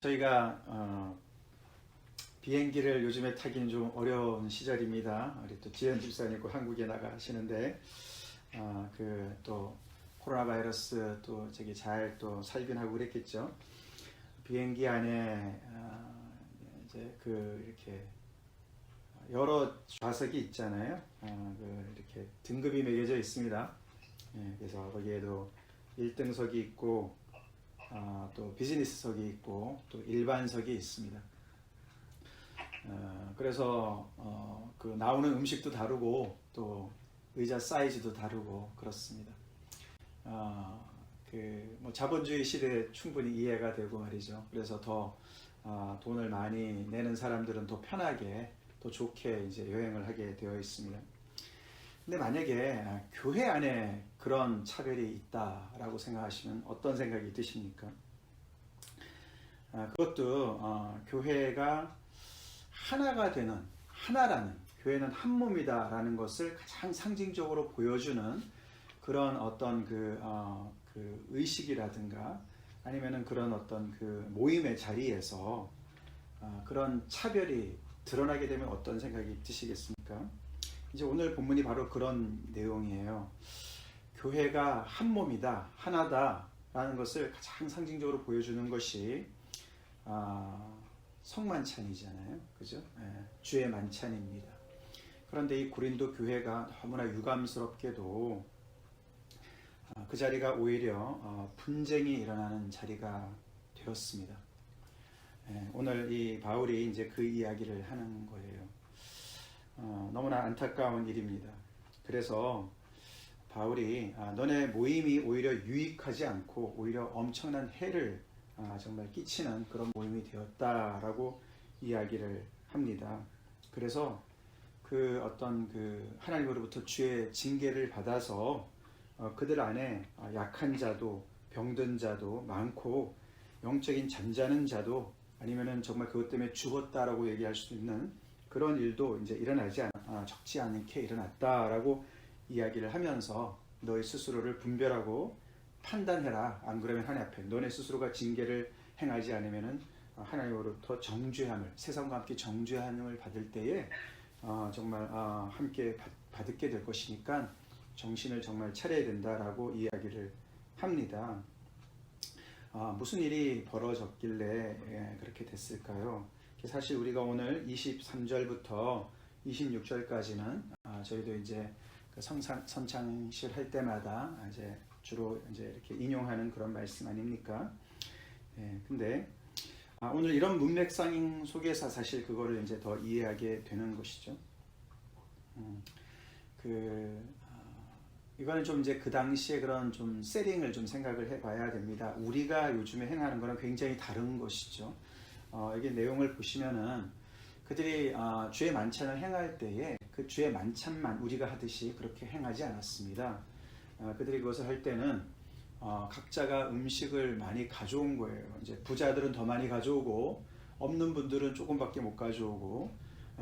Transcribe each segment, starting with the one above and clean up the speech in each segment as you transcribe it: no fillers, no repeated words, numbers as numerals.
저희가 비행기를 요즘에 타기는 좀 어려운 시절입니다. 우리 또 지현 집사님고 한국에 나가시는데 또 코로나 바이러스 또 저기 잘 또 살균하고 그랬겠죠. 비행기 안에 이제 이렇게 여러 좌석이 있잖아요. 이렇게 등급이 매겨져 있습니다. 그래서 거기에도 1등석이 있고 또 비즈니스석이 있고 또 일반석이 있습니다. 그래서 그 나오는 음식도 다르고 또 의자 사이즈도 다르고 그렇습니다. 뭐 자본주의 시대에 충분히 이해가 되고 말이죠. 그래서 더 돈을 많이 내는 사람들은 더 편하게 더 좋게 이제 여행을 하게 되어 있습니다. 근데 만약에 교회 안에 그런 차별이 있다라고 생각하시면 어떤 생각이 드십니까? 그것도 교회가 하나가 되는, 하나라는, 교회는 한 몸이다라는 것을 가장 상징적으로 보여주는 그런 어떤 그 의식이라든가 아니면은 그런 어떤 그 모임의 자리에서 그런 차별이 드러나게 되면 어떤 생각이 드시겠습니까? 이제 오늘 본문이 바로 그런 내용이에요. 교회가 한 몸이다, 하나다 라는 것을 가장 상징적으로 보여주는 것이 성만찬이잖아요. 그죠? 주의 만찬입니다. 그런데 이 고린도 교회가 너무나 유감스럽게도 그 자리가 오히려 분쟁이 일어나는 자리가 되었습니다. 오늘 이 바울이 이제 그 이야기를 하는 거예요. 너무나 안타까운 일입니다. 그래서 바울이 너네 모임이 오히려 유익하지 않고 오히려 엄청난 해를 정말 끼치는 그런 모임이 되었다라고 이야기를 합니다. 그래서 그 어떤 그 하나님으로부터 주의 징계를 받아서 그들 안에 약한 자도 병든 자도 많고 영적인 잠자는 자도 아니면은 정말 그것 때문에 죽었다라고 얘기할 수 있는 그런 일도 이제 일어나지 적지 않게 일어났다라고 이야기를 하면서 너의 스스로를 분별하고 판단해라. 안 그러면 하나님 앞에 너네 스스로가 징계를 행하지 않으면은 하나님으로부터 정죄함을 세상과 함께 정죄함을 받을 때에 정말 함께 받게 될 것이니까 정신을 정말 차려야 된다라고 이야기를 합니다. 무슨 일이 벌어졌길래 그렇게 됐을까요? 사실 우리가 오늘 23절부터 26절까지는 저희도 이제 그 선창실 할 때마다 이제 주로 이제 이렇게 인용하는 그런 말씀 아닙니까? 근데 오늘 이런 문맥상 속에서 사실 그거를 이제 더 이해하게 되는 것이죠. 이거는 좀 이제 그 당시에 그런 좀 세팅을 좀 생각을 해봐야 됩니다. 우리가 요즘에 행하는 거랑 굉장히 다른 것이죠. 이게 내용을 보시면은 그들이 주의 만찬을 행할 때에 그 주의 만찬만 우리가 하듯이 그렇게 행하지 않았습니다. 그들이 그것을 할 때는 각자가 음식을 많이 가져온 거예요. 이제 부자들은 더 많이 가져오고 없는 분들은 조금밖에 못 가져오고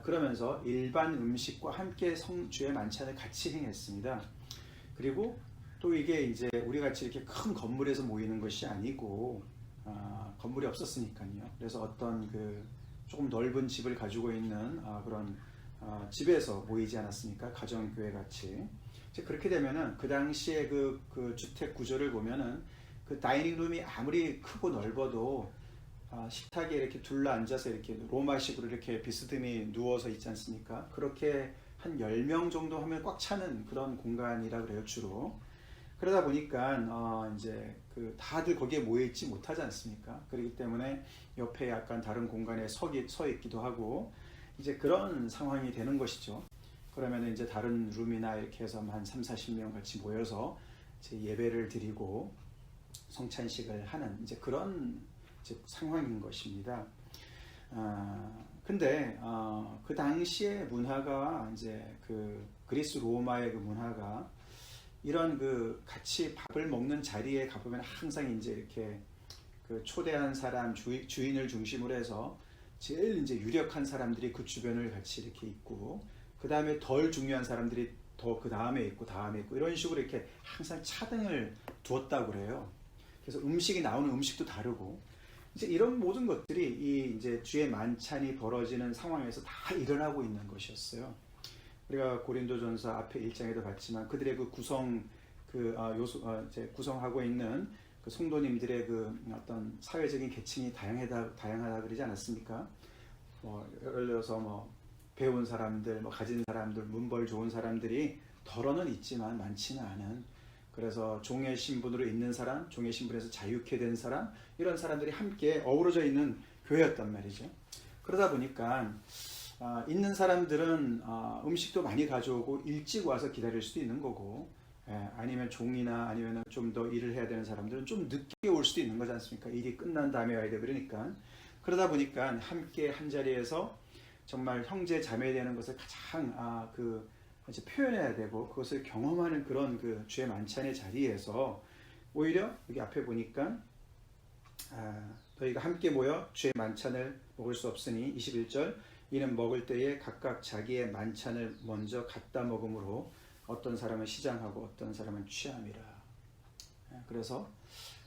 그러면서 일반 음식과 함께 주의 만찬을 같이 행했습니다. 그리고 또 이게 이제 우리 같이 이렇게 큰 건물에서 모이는 것이 아니고 건물이 없었으니까요. 그래서 어떤 그 조금 넓은 집을 가지고 있는 그런 집에서 모이지 않았습니까? 가정교회 같이. 그렇게 되면은 그 당시에 그 주택 구조를 보면은 그 다이닝룸이 아무리 크고 넓어도 식탁에 이렇게 둘러앉아서 이렇게 로마식으로 이렇게 비스듬히 누워서 있지 않습니까? 그렇게 한 10명 정도 하면 꽉 차는 그런 공간이라 그래요, 주로. 그러다 보니까 이제 그 다들 거기에 모여 있지 못하지 않습니까? 그렇기 때문에 옆에 약간 다른 공간에 서 있기도 하고 이제 그런 상황이 되는 것이죠. 그러면 이제 다른 룸이나 이렇게 해서 한 30-40명 같이 모여서 이제 예배를 드리고 성찬식을 하는 이제 그런 이제 상황인 것입니다. 근데 그 당시의 문화가 이제 그 그리스 로마의 그 문화가 이런 그 같이 밥을 먹는 자리에 가보면 항상 이제 이렇게 그 초대한 사람 주인을 중심으로 해서 제일 이제 유력한 사람들이 그 주변을 같이 이렇게 있고 그 다음에 덜 중요한 사람들이 더 그 다음에 있고 이런 식으로 이렇게 항상 차등을 두었다고 그래요. 그래서 음식이 나오는 음식도 다르고 이제 이런 모든 것들이 이 이제 주의 만찬이 벌어지는 상황에서 다 일어나고 있는 것이었어요. 우리가 고린도전서 앞에 1장에도 봤지만 그들의 그 구성 이제 구성하고 있는 그 성도님들의 그 어떤 사회적인 계층이 다양하다 그러지 않았습니까? 예를 들어서 배운 사람들, 가진 사람들, 문벌 좋은 사람들이 덜어는 있지만 많지는 않은, 그래서 종의 신분으로 있는 사람, 종의 신분에서 자유케 된 사람, 이런 사람들이 함께 어우러져 있는 교회였단 말이죠. 그러다 보니까 있는 사람들은 음식도 많이 가져오고 일찍 와서 기다릴 수도 있는 거고, 아니면 종이나 아니면 좀 더 일을 해야 되는 사람들은 좀 늦게 올 수도 있는 거지 않습니까? 일이 끝난 다음에 와야 돼. 그러다 보니까 함께 한 자리에서 정말 형제 자매 되는 것을 가장 이제 표현해야 되고, 그것을 경험하는 그런 그 주의 만찬의 자리에서 오히려 여기 앞에 보니까 너희가 함께 모여 주의 만찬을 먹을 수 없으니 21절 이는 먹을 때에 각각 자기의 만찬을 먼저 갖다 먹음으로 어떤 사람은 시장하고 어떤 사람은 취함이라. 그래서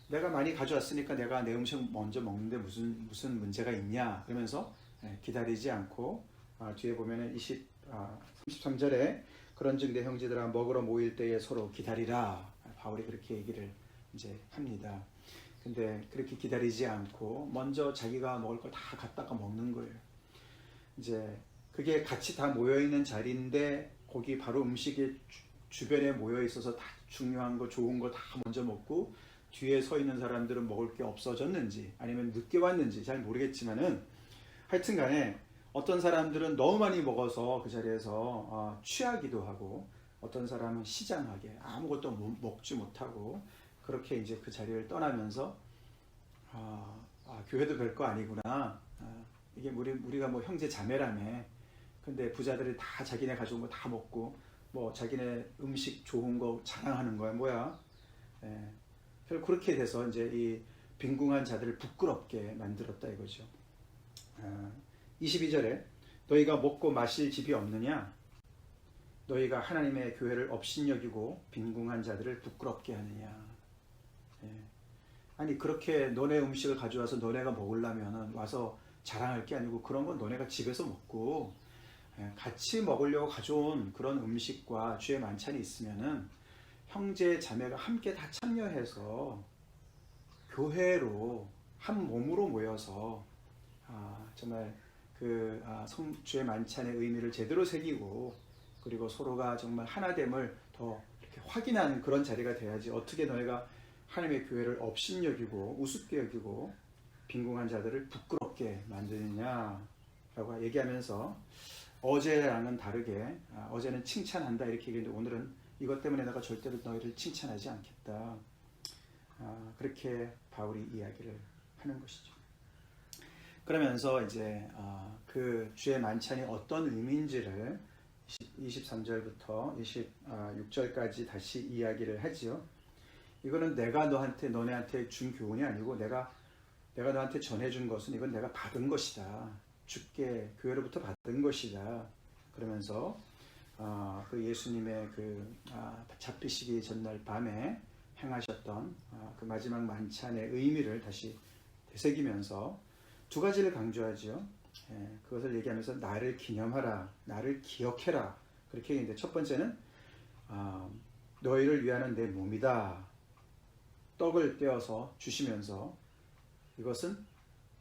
내가 많이 가져왔으니까 내가 내 음식 먼저 먹는데 무슨 문제가 있냐 그러면서 기다리지 않고, 뒤에 보면은 33절에 그런즉 내 형제들아 먹으러 모일 때에 서로 기다리라. 바울이 그렇게 얘기를 이제 합니다. 근데 그렇게 기다리지 않고 먼저 자기가 먹을 걸 다 갖다가 먹는 거예요. 이제 그게 같이 다 모여 있는 자리인데 거기 바로 음식이 주변에 모여 있어서 다 중요한 거 좋은 거 다 먼저 먹고 뒤에 서 있는 사람들은 먹을 게 없어졌는지 아니면 늦게 왔는지 잘 모르겠지만은 하여튼 간에 어떤 사람들은 너무 많이 먹어서 그 자리에서 취하기도 하고, 어떤 사람은 시장하게 아무것도 먹지 못하고 그렇게 이제 그 자리를 떠나면서 교회도 별거 아니구나. 이게 우리가 형제 자매라며. 근데 부자들이 다 자기네 가져온 거 다 먹고 자기네 음식 좋은 거 자랑하는 거야 뭐야. 결국 그렇게 돼서 이제 이 빈궁한 자들을 부끄럽게 만들었다 이거죠. 22절에 너희가 먹고 마실 집이 없느냐? 너희가 하나님의 교회를 업신여기고 빈궁한 자들을 부끄럽게 하느냐? 아니 그렇게 너네 음식을 가져와서 너네가 먹으려면 와서 자랑할 게 아니고 그런 건 너네가 집에서 먹고 같이 먹으려고 가져온 그런 음식과 주의 만찬이 있으면은 형제 자매가 함께 다 참여해서 교회로 한 몸으로 모여서 정말 주의 만찬의 의미를 제대로 새기고, 그리고 서로가 정말 하나됨을 더 이렇게 확인하는 그런 자리가 돼야지. 어떻게 너희가 하나님의 교회를 업신여기고 우습게 여기고 빈궁한 자들을 부끄럽게 만드느냐라고 얘기하면서, 어제랑은 다르게 어제는 칭찬한다 이렇게 얘기했는데 오늘은 이것 때문에 내가 절대로 너희를 칭찬하지 않겠다. 그렇게 바울이 이야기를 하는 것이죠. 그러면서 이제 그 주의 만찬이 어떤 의미인지를 23절부터 26절까지 다시 이야기를 하지요. 이거는 내가 너네한테 준 교훈이 아니고 내가 너한테 전해준 것은 이건 내가 받은 것이다. 주께 교회로부터 받은 것이다. 그러면서 그 예수님의 잡히시기 전날 밤에 행하셨던 그 마지막 만찬의 의미를 다시 되새기면서 두 가지를 강조하죠. 그것을 얘기하면서 나를 기념하라, 나를 기억해라. 그렇게 얘기했는데 첫 번째는 너희를 위하는 내 몸이다. 떡을 떼어서 주시면서 이것은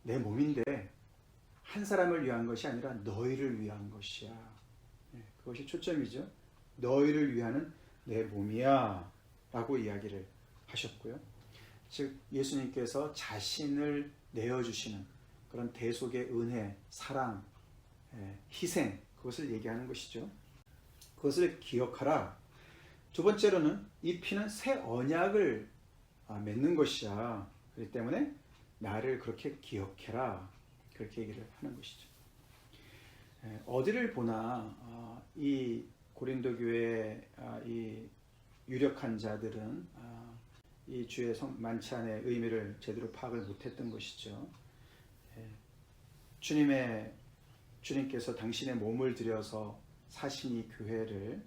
내 몸인데 한 사람을 위한 것이 아니라 너희를 위한 것이야. 그것이 초점이죠. 너희를 위하는 내 몸이야 라고 이야기를 하셨고요. 즉 예수님께서 자신을 내어주시는 그런 대속의 은혜, 사랑, 희생, 그것을 얘기하는 것이죠. 그것을 기억하라. 두 번째로는 이 피는 새 언약을 맺는 것이야. 그렇기 때문에 나를 그렇게 기억해라. 그렇게 얘기를 하는 것이죠. 어디를 보나 이 고린도 교회의 이 유력한 자들은 이 주의 만찬의 의미를 제대로 파악을 못했던 것이죠. 주님께서 당신의 몸을 들여서 사신 이 교회를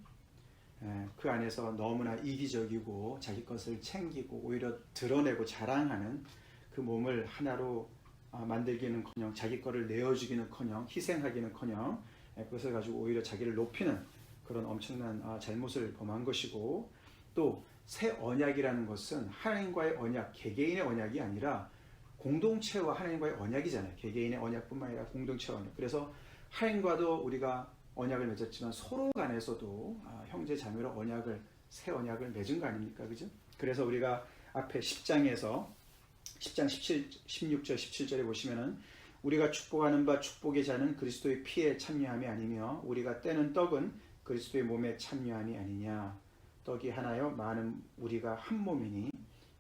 그 안에서 너무나 이기적이고 자기 것을 챙기고 오히려 드러내고 자랑하는 그 몸을 하나로 만들기는커녕 자기 거를 내어주기는커녕 희생하기는커녕 그것을 가지고 오히려 자기를 높이는 그런 엄청난 잘못을 범한 것이고, 또 새 언약이라는 것은 하나님과의 언약, 개개인의 언약이 아니라 공동체와 하나님과의 언약이잖아요. 개개인의 언약뿐만 아니라 공동체와 언약. 그래서 하나님과도 우리가 언약을 맺었지만 서로 간에서도 형제 자매로 새 언약을 맺은 거 아닙니까? 그죠? 그래서 우리가 앞에 10장 16절 17절에 보시면은 우리가 축복하는 바 축복의 자는 그리스도의 피에 참여함이 아니며 우리가 떼는 떡은 그리스도의 몸에 참여함이 아니냐. 떡이 하나요 많은 우리가 한 몸이니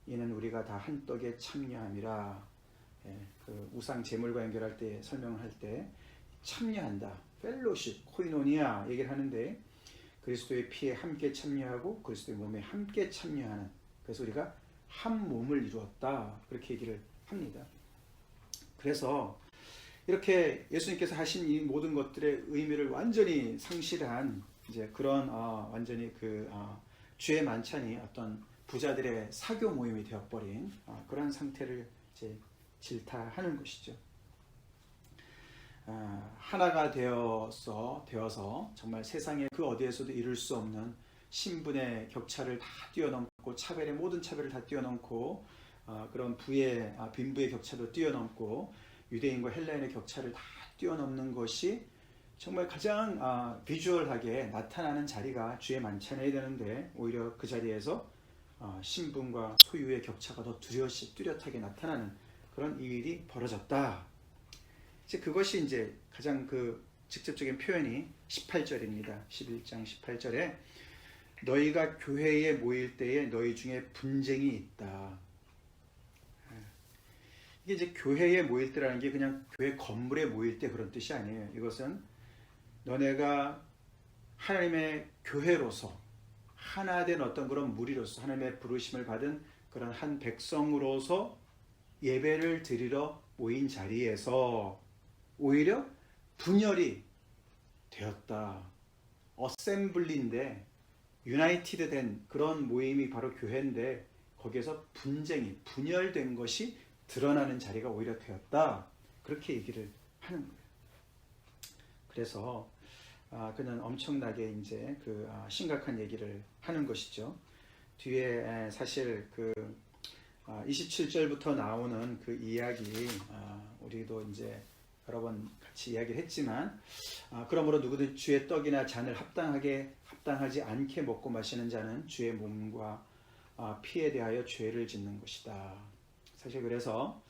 이는 우리가 다 한 떡에 참여함이라. 그 우상 제물과 연결할 때 설명할 때 참여한다, 펠로십, 코이노니아 얘기를 하는데 그리스도의 피에 함께 참여하고 그리스도의 몸에 함께 참여하는, 그래서 우리가 한 몸을 이루었다 그렇게 얘기를 합니다. 그래서 이렇게 예수님께서 하신 이 모든 것들의 의미를 완전히 상실한 이제 그런 완전히 주의 만찬이 어떤 부자들의 사교 모임이 되어버린 그러한 상태를 이제 질타하는 것이죠. 하나가 되어서 정말 세상에 그 어디에서도 이룰 수 없는 신분의 격차를 다 뛰어넘고 모든 차별을 다 뛰어넘고 그런 빈부의 격차도 뛰어넘고 유대인과 헬라인의 격차를 다 뛰어넘는 것이 정말 가장 비주얼하게 나타나는 자리가 주의 만찬이 되는데, 오히려 그 자리에서 신분과 소유의 격차가 더 뚜렷하게 나타나는 그런 일이 벌어졌다. 이제 그것이 이제 가장 직접적인 표현이 18절입니다. 11장 18절에 너희가 교회에 모일 때에 너희 중에 분쟁이 있다. 이게 이제 교회에 모일 때라는 게 그냥 교회 건물에 모일 때 그런 뜻이 아니에요. 이것은 너네가 하나님의 교회로서 하나된 어떤 그런 무리로서 하나님의 부르심을 받은 그런 한 백성으로서 예배를 드리러 모인 자리에서 오히려 분열이 되었다. 어셈블리인데 유나이티드 된 그런 모임이 바로 교회인데 거기에서 분열된 것이 드러나는 자리가 오히려 되었다. 그렇게 얘기를 하는 거예요. 그래서 그는 엄청나게 이제 심각한 얘기를 하는 것이죠. 뒤에 사실 27절부터 나오는 그 이야기 우리도 이제 여러 번 같이 이야기를 했지만 그러므로 누구든 주의 떡이나 잔을 합당하지 않게 먹고 마시는 자는 주의 몸과 피에 대하여 죄를 짓는 것이다. 사실 그래서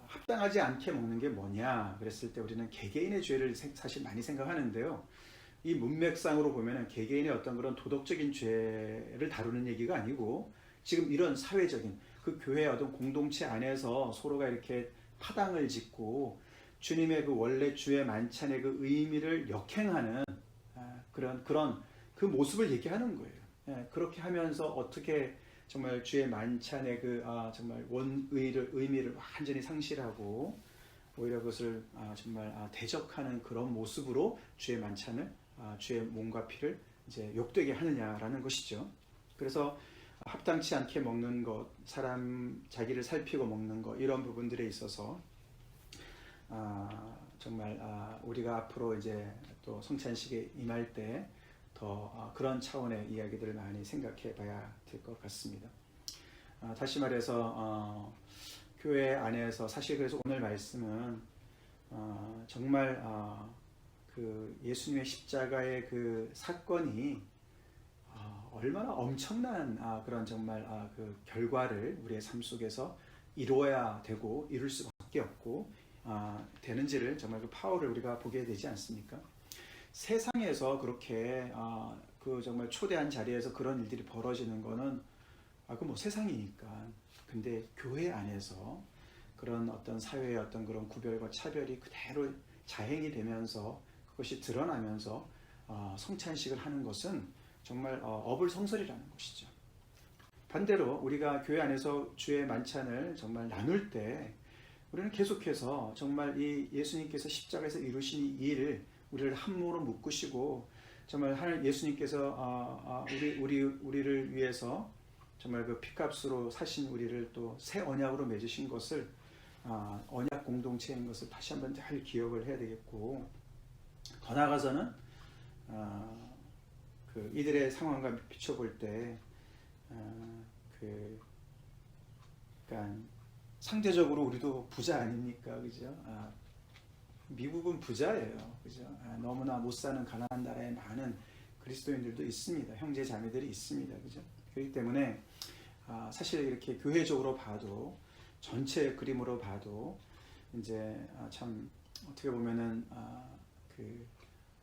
합당하지 않게 먹는 게 뭐냐 그랬을 때 우리는 개개인의 죄를 사실 많이 생각하는데요. 이 문맥상으로 보면은 개개인의 어떤 그런 도덕적인 죄를 다루는 얘기가 아니고 지금 이런 사회적인 그 교회의 어떤 공동체 안에서 서로가 이렇게 파당을 짓고 주님의 그 원래 주의 만찬의 그 의미를 역행하는 그런 그 모습을 얘기하는 거예요. 그렇게 하면서 어떻게 정말 주의 만찬의 정말 의미를 완전히 상실하고 오히려 그것을 정말 대적하는 그런 모습으로 주의 만찬을 주의 몸과 피를 이제 욕되게 하느냐라는 것이죠. 그래서 합당치 않게 먹는 것, 자기를 살피고 먹는 것 이런 부분들에 있어서 정말 우리가 앞으로 이제 또 성찬식에 임할 때 더 그런 차원의 이야기들을 많이 생각해 봐야 될 것 같습니다. 다시 말해서 교회 안에서 사실 그래서 오늘 말씀은 정말 그 예수님의 십자가의 그 사건이 얼마나 엄청난 그런 정말 그 결과를 우리의 삶 속에서 이루어야 되고 이룰 수밖에 없고 되는지를 정말 그 파워를 우리가 보게 되지 않습니까? 세상에서 그렇게 그 정말 초대한 자리에서 그런 일들이 벌어지는 거는 그 뭐 세상이니까. 근데 교회 안에서 그런 어떤 사회의 어떤 그런 구별과 차별이 그대로 자행이 되면서 그것이 드러나면서 성찬식을 하는 것은 정말 어불성설이라는 것이죠. 반대로 우리가 교회 안에서 주의 만찬을 정말 나눌 때 우리는 계속해서 정말 이 예수님께서 십자가에서 이루신 이 일을 우리를 한 몸으로 묶으시고 정말 하나님 예수님께서 우리를 위해서 정말 그 피값으로 사신 우리를 또 새 언약으로 맺으신 것을 언약 공동체인 것을 다시 한번 잘 기억을 해야 되겠고, 더 나아가서는 이들의 상황과 비춰볼 때 그러니까 상대적으로 우리도 부자 아닙니까, 그죠? 미국은 부자예요, 그죠? 너무나 못 사는 가난한 나라에 많은 그리스도인들도 있습니다. 형제 자매들이 있습니다, 그죠? 그렇기 때문에 사실 이렇게 교회적으로 봐도, 전체 그림으로 봐도 이제 참 어떻게 보면은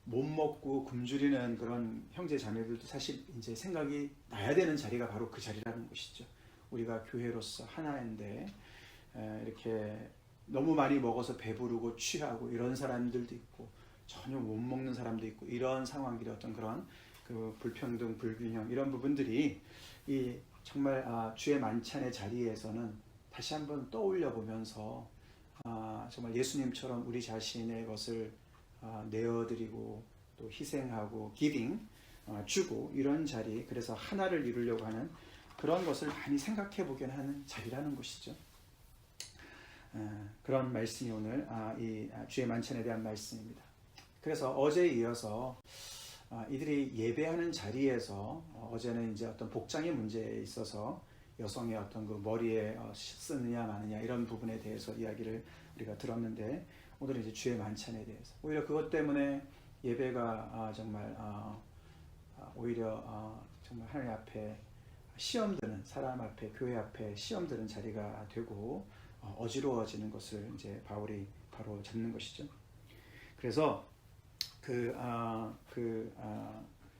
못 먹고 굶주리는 그런 형제 자매들도 사실 이제 생각이 나야 되는 자리가 바로 그 자리라는 것이죠. 우리가 교회로서 하나인데 이렇게 너무 많이 먹어서 배부르고 취하고 이런 사람들도 있고, 전혀 못 먹는 사람도 있고, 이런 상황들이 어떤 그런 불평등, 불균형, 이런 부분들이 정말 주의 만찬의 자리에서는 다시 한번 떠올려 보면서 정말 예수님처럼 우리 자신의 것을 내어드리고 또 희생하고 기빙, 주고, 이런 자리, 그래서 하나를 이루려고 하는 그런 것을 많이 생각해 보게 하는 자리라는 것이죠. 그런 말씀이 오늘 이 주의 만찬에 대한 말씀입니다. 그래서 어제에 이어서 이들이 예배하는 자리에서 어제는 이제 어떤 복장의 문제에 있어서 여성의 어떤 그 머리에 쓰느냐 마느냐 이런 부분에 대해서 이야기를 우리가 들었는데, 오늘은 이제 주의 만찬에 대해서 오히려 그것 때문에 예배가 정말 오히려 정말 하나님 앞에 시험드는, 사람 앞에, 교회 앞에 시험드는 자리가 되고 어지러워지는 것을 이제 바울이 바로 잡는 것이죠. 그래서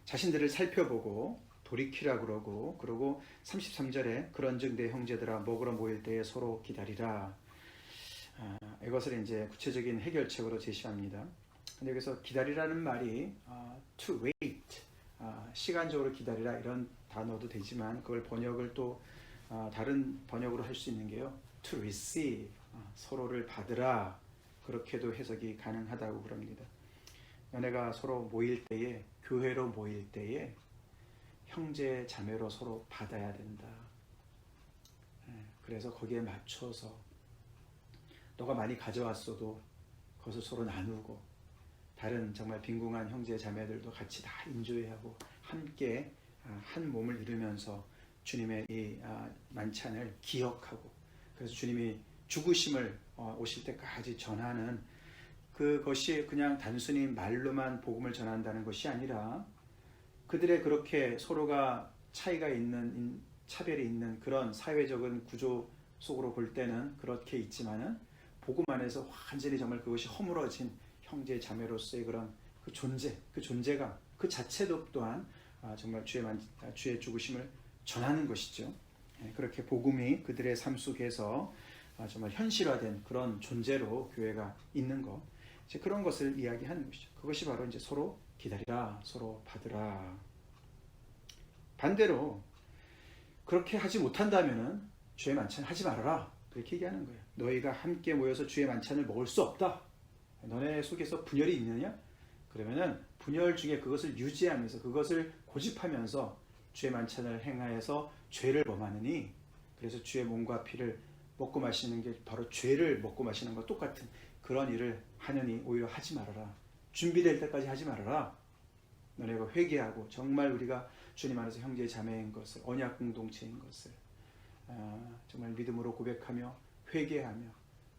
자신들을 살펴보고 돌이키라 그러고 33절에 그런즉 내 형제들아 먹으러 모일 때에 서로 기다리라. 이것을 이제 구체적인 해결책으로 제시합니다. 근데 여기서 기다리라는 말이 to wait, 시간적으로 기다리라 이런 단어도 되지만, 그걸 번역을 또 다른 번역으로 할 수 있는 게요, to receive, 서로를 받으라, 그렇게도 해석이 가능하다고 그럽니다. 너네가 서로 모일 때에, 교회로 모일 때에 형제 자매로 서로 받아야 된다. 그래서 거기에 맞춰서 너가 많이 가져왔어도 그것을 서로 나누고, 다른 정말 빈궁한 형제 자매들도 같이 다 인조해하고 함께 한 몸을 이루면서 주님의 이 만찬을 기억하고, 그래서 주님이 죽으심을 오실 때까지 전하는 그것이 그냥 단순히 말로만 복음을 전한다는 것이 아니라, 그들의 그렇게 서로가 차이가 있는, 차별이 있는 그런 사회적인 구조 속으로 볼 때는 그렇게 있지만은, 복음 안에서 완전히 정말 그것이 허물어진 형제 자매로서의 그런 그 존재감, 그 자체도 또한 정말 주의 죽으심을 전하는 것이죠. 그렇게 복음이 그들의 삶 속에서 정말 현실화된 그런 존재로 교회가 있는 것, 이제 그런 것을 이야기하는 것이죠. 그것이 바로 이제 서로 기다리라, 서로 받으라. 반대로 그렇게 하지 못한다면은 주의 만찬 하지 말아라, 그렇게 얘기하는 거예요. 너희가 함께 모여서 주의 만찬을 먹을 수 없다. 너네 속에서 분열이 있느냐? 그러면은 분열 중에 그것을 유지하면서, 그것을 고집하면서 주의 만찬을 행하여서 죄를 범하느니, 그래서 주의 몸과 피를 먹고 마시는 게 바로 죄를 먹고 마시는 것과 똑같은 그런 일을 하느니 오히려 하지 말아라. 준비될 때까지 하지 말아라. 너네가 회개하고 정말 우리가 주님 안에서 형제 자매인 것을, 언약 공동체인 것을 정말 믿음으로 고백하며 회개하며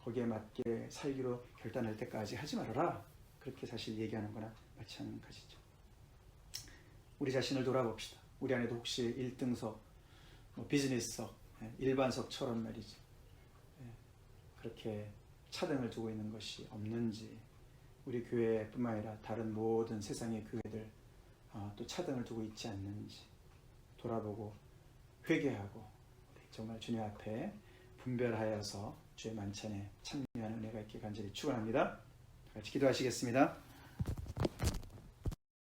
거기에 맞게 살기로 결단할 때까지 하지 말아라. 그렇게 사실 얘기하는 거나 마찬가지죠. 우리 자신을 돌아봅시다. 우리 안에도 혹시 1등석, 비즈니스석, 일반석처럼 말이죠, 그렇게 차등을 두고 있는 것이 없는지, 우리 교회뿐만 아니라 다른 모든 세상의 교회들 또 차등을 두고 있지 않는지 돌아보고 회개하고 정말 주님 앞에 분별하여서 주의 만찬에 참여하는 은혜가 있게 간절히 축원합니다. 같이 기도하시겠습니다.